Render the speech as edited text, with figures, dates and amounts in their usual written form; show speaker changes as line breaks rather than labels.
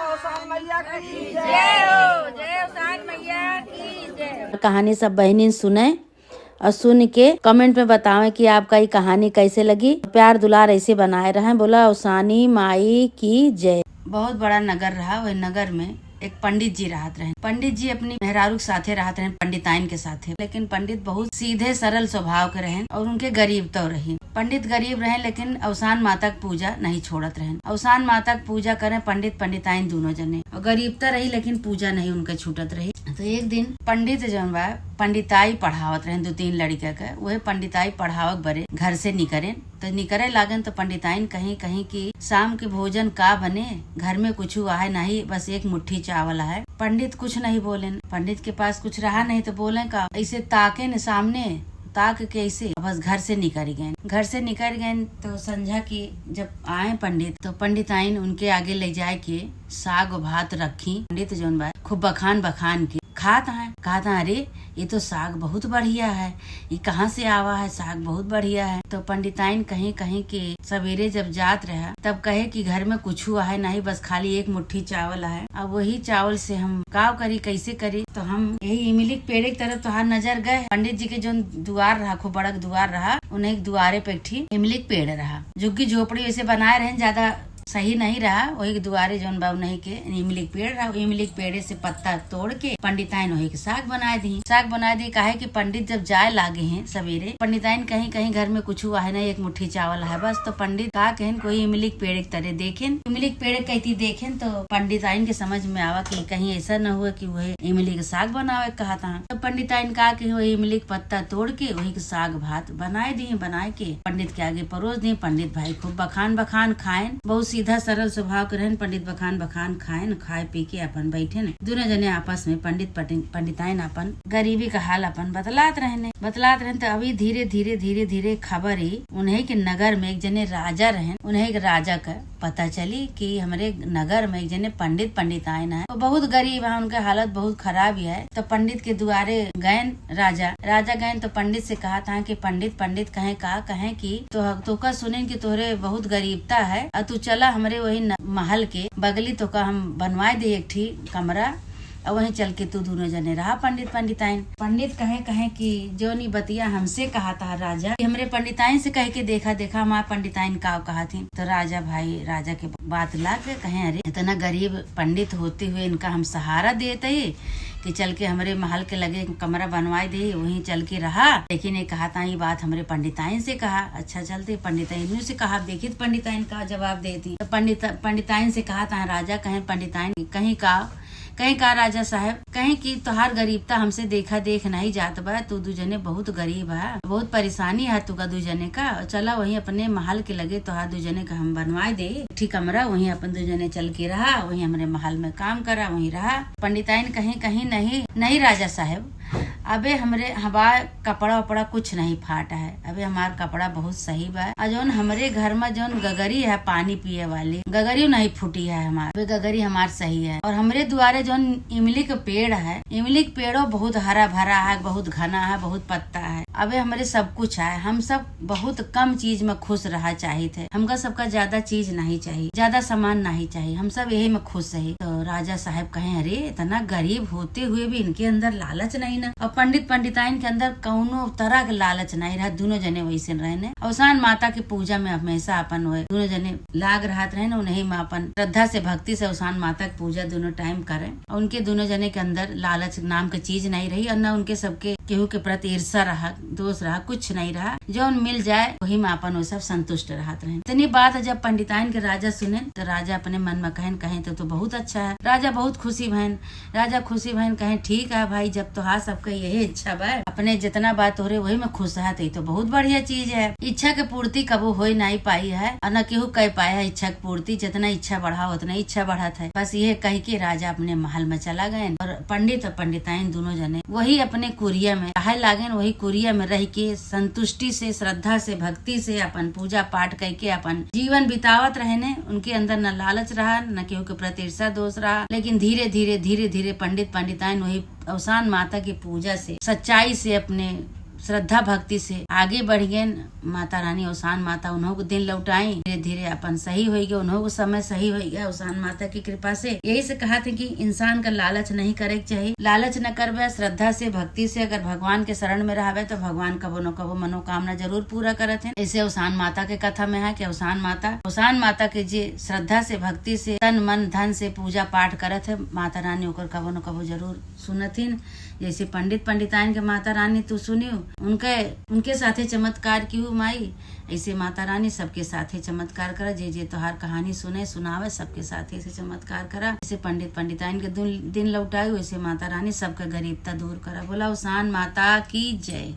उषान मैया की जय हो, जय उषान मैया की जय।
कहानी सब बहनी सुने और सुन के कमेंट में बतावें कि आपका ये कहानी कैसे लगी। प्यार दुलार ऐसे बनाए रहें। बोला उषानी माई की जय। बहुत बड़ा नगर रहा। वही नगर में एक पंडित जी रहत रहे। पंडित जी अपनी मेहरारू के साथे रहत रहे, पंडिताइन के साथे। लेकिन पंडित बहुत सीधे सरल स्वभाव के रहे और उनके गरीब तो रही। पंडित गरीब रहे लेकिन अवसान माता की पूजा नहीं छोड़त रहे। अवसान माता की पूजा करें पंडित पंडिताइन दोनों जने। और गरीबता रही लेकिन पूजा नहीं उनके छूटत रही। तो एक दिन पंडित जौन बा पंडिताई पढ़ावत रहे 2-3 लड़का के। वही पंडिताई पढ़ावक बरे घर से निकरे तो निकरे लागन तो पंडिताइन कहीं कहीं की शाम के भोजन का बने, घर में कुछ आहे नहीं, बस एक मुट्ठी चावल है। पंडित कुछ नहीं बोले। पंडित के पास कुछ रहा नहीं तो बोले का ऐसे ताके न सामने ताक के ऐसे बस घर से निकल गए। घर से निकल गए तो संझा की जब आए पंडित तो पंडिताइन उनके आगे ले जाए के साग भात रखी। पंडित जौन बा खूब बखान बखान के खाता है। कहता अरे ये तो साग बहुत बढ़िया है, ये कहाँ से आवा है, साग बहुत बढ़िया है। तो पंडिताइन कहीं कहीं के सवेरे जब जात रहा तब कहे कि घर में कुछ है नहीं, बस खाली एक मुट्ठी चावल है। अब वही चावल से हम काव करी, कैसे करी। तो हम यही इमली के पेड़ की तरफ तो नजर गए। पंडित जी के जो द्वार रहा, खूब बड़ा द्वार रहा, उन्हें द्वारे पे ठीक इमली के पेड़ रहा। झुग्गी झोपड़ी वैसे बनाए रहे, ज्यादा सही नहीं रहा। वही दुआरे जौन बा नहीं के इमली के पेड़ रहा। इमली के पेड़े से पत्ता तोड़ के पंडिताइन वही के साग बनाए दी। साग बनाए दी काहे कि पंडित जब जाए लागे हैं सवेरे, पंडिताइन कहीं कहीं घर में कुछ हुआ है ना, एक मुट्ठी चावल है बस। तो पंडित का कहन कोई इमली के पेड़ की तरह देखें, इमली के पेड़ कहती देखें तो पंडिताइन के समझ में आवा कि कहीं ऐसा न हुआ कि वह इमली के साग बनावे कहा था। तो पंडिताइन कहा कि वही इमली के पत्ता तोड़ के वही के साग भात बनाए दी। बनाए के पंडित के आगे परोस दी। पंडित भाई खूब बखान बखान खाएं। बहुत सीधा सरल स्वभाव के रहन। पंडित बखान बखान खाएं, खाए पी के अपन बैठे न। दोनों जने आपस में पंडिताइन अपन गरीबी का हाल अपन बतलात रहने। तो अभी धीरे धीरे धीरे धीरे खबर ही उन्हें के नगर में एक जने राजा रहन। उन्हें एक राजा का पता चली कि हमारे नगर में एक जने पंडिताइन है, वो बहुत गरीब है, उनका हालत बहुत खराब ही है। तो पंडित के दुआरे गए राजा गए तो पंडित से कहा था कि पंडित कहे कि तो का सुने कि तोहरे बहुत गरीबता है और तू चला हमारे वही महल के बगली तो का हम बनवाए दे एक ठी कमरा और वहीं चल के तू दोनों जने रहा पंडिताइन। पंडित कहे कि जो नी बतिया हमसे कहा था राजा, हमरे पंडिताइन से कह के देखा हमारा पंडिताइन का कहा थी। तो राजा के बात ला के कहे अरे इतना गरीब पंडित होते हुए इनका हम सहारा देते ही कि चल के हमारे महल के लगे कमरा बनवाए दे, वहीं चल के रहा। लेकिन ये कहा था ये बात हमारे पंडिताइन से कहा। अच्छा चलते पंडिताइन से कहा, देखी पंडिताइन का जवाब देती। तो पंडिताइन से कहा था राजा कहे पंडिताइन कहीं का राजा साहब कहीं की तोहार गरीबता हमसे देखा देख नहीं जात बा। तू दूजने बहुत गरीब है, बहुत परेशानी है तू का दूजने का। चला वहीं अपने महल के लगे तोहार दूजने का हम बनवाए दे ठीक कमरा, वहीं अपन दूजने चल के रहा, वहीं हमारे महल में काम करा, वहीं रहा। पंडिताइन कहीं नहीं राजा साहब, अबे हमार कपड़ा वपड़ा कुछ नहीं फाटा है, अबे हमार कपड़ा बहुत सही बा। और जौन हमारे घर में जौन गगरी है पानी पिए वाली गगरी नहीं फूटी है, हमारे गगरी हमार सही है। और हमारे द्वारे जौन इमली के पेड़ है, इमली के पेड़ो बहुत हरा भरा है, बहुत घना है, बहुत पत्ता है। अबे हमारे सब कुछ है, हम सब बहुत कम चीज में खुश रहा चाहिए थे। हमका सबका ज्यादा चीज नहीं चाहिए, ज्यादा सामान नहीं चाहिए, हम सब यही में खुश रही। तो राजा साहब कहे अरे इतना गरीब होते हुए भी इनके अंदर लालच नहीं ना। और पंडिताइन के अंदर कौनो तरह के लालच नहीं रहा। दोनों जने वैसे रहने। अवसान माता की पूजा में हमेशा अपन हुए दोनों जने लाग रहत रहे। उन्हीं में अपन श्रद्धा से भक्ति से अवसान माता की पूजा दोनों टाइम करें। और उनके दोनों जने के अंदर लालच नाम की चीज नहीं रही और न उनके सबके केहू के प्रति ईर्षा रहा, दोष रहा, कुछ नहीं रहा। जो मिल जाए वही में अपन वो सब संतुष्ट रहत रहे। इतनी बात जब पंडिताइन के राजा सुने तो राजा अपने मन में कहे तो बहुत अच्छा है। राजा बहुत खुशी बहन कहे ठीक है भाई, जब तो हाँ सबका यही इच्छा बा, अपने जितना बात हो रहे वही में खुश है तो बहुत बढ़िया चीज है। इच्छा के पूर्ति कबो हो नहीं पाई है और न केहू कह पाया है इच्छा की पूर्ति। जितना इच्छा बढ़ा उतना इच्छा बढ़त है। बस ये कह के राजा अपने महल में चला गए और पंडित और पंडिताइन दोनों जने वही अपने कुरिया में रहे लागे। वही कुरिया में रह के संतुष्टि से श्रद्धा से भक्ति से अपन पूजा पाठ करके अपन जीवन बितावत रहने। उनके अंदर न लालच रहा, न केहू के प्रति ईर्षा दोष रहा। लेकिन धीरे धीरे पंडिताइन वही अवसान माता की पूजा से सच्चाई से अपने श्रद्धा भक्ति से आगे बढ़ गए। माता रानी ओसान माता उन्हों को दिन लौटाई, धीरे धीरे अपन सही हो गए, उन्हों को समय सही हो गया ओसान माता की कृपा से। यही से कहा थे कि इंसान का लालच नहीं करे चाहिए, लालच न करवे, श्रद्धा से भक्ति से अगर भगवान के शरण में रहवे तो भगवान कबो न कबो मनोकामना जरूर पूरा करत है। ऐसे ओसान माता के कथा में है कि ओसान माता के जे श्रद्धा से भक्ति से तन मन धन से पूजा पाठ करत है, माता रानी ओकर कबो न कबो जरूर सुनथिन। जैसे पंडिताइन के माता रानी तू सुनियो, उनके साथे चमत्कार की हूँ माई, ऐसे माता रानी सबके साथे चमत्कार करा। जे तोहार कहानी सुनावे सबके साथे ऐसे चमत्कार करा। जैसे पंडिताइन के दिन लौटाई, वैसे माता रानी सबका गरीबता दूर करा। बोला ओसान माता की जय।